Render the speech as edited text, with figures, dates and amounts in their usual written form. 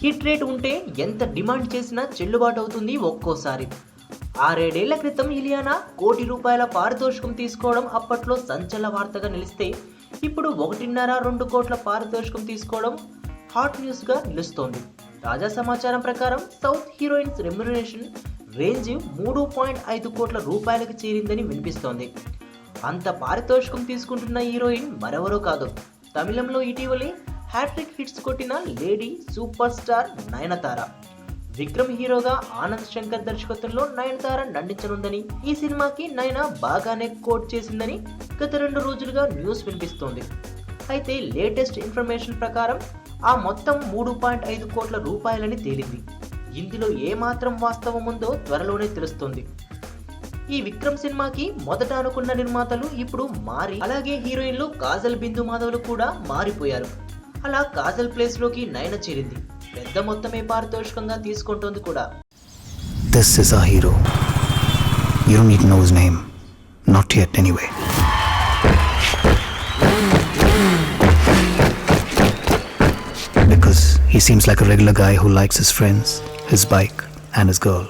Hit rate ఉంటే ఎంత demand చేసినా చెల్లుబాటు అవుతుంది ఒక్కోసారి. 6-7 ఏళ్ల క్రితం ఇలియానా ₹1 కోటి పారితోషికం తీసుకోవడం అప్పట్లో సంచలన వార్తగా నిలిస్తే, ఇప్పుడు 1.5-2 కోట్ల పారితోషికం తీసుకోవడం హాట్ న్యూస్గా నిలుస్తోంది. తాజా సమాచారం ప్రకారం సౌత్ హీరోయిన్స్ రెమ్యునరేషన్ రేంజ్ ₹3.5 కోట్లకు చేరిందని వినిపిస్తోంది. అంత పారితోషికం తీసుకుంటున్న హీరోయిన్ మరెవరో కాదు, తమిళంలో ఇటీవలే హ్యాట్రిక్ హిట్స్ కొట్టిన lady super star Nayanthara. Vikram హీరోగా ఆనంద్ శంకర్ దర్శకత్వంలో నయనతార నటించనుందని, ఈ సినిమాకి నయన బాగానే కోట్ చేసిందని గత 2 రోజులుగా న్యూస్ వినిపిస్తోంది. అయితే లేటెస్ట్ ఇన్ఫర్మేషన్ ప్రకారం ఆ మొత్తం ₹3.5 కోట్లని తేలింది. ఇందులో ఏమాత్రం వాస్తవం ఉందో త్వరలోనే తెలుస్తుంది. ఈ విక్రమ్ సినిమాకి మొదట అనుకున్న నిర్మాతలు ఇప్పుడు మారి, అలాగే హీరోయిన్లు కాజల్, బిందు మాధవ్లు కూడా మారిపోయారు. అలా కాజల్ ప్లేస్ లోకి నయన చేరింది. పెద్ద మొత్తమే పారితోషికంగా తీసుకుంటోంది కూడా. This is our hero. You don't need to know his name. Not yet anyway. Because he seems like a regular guy who likes his friends, his bike and his girl.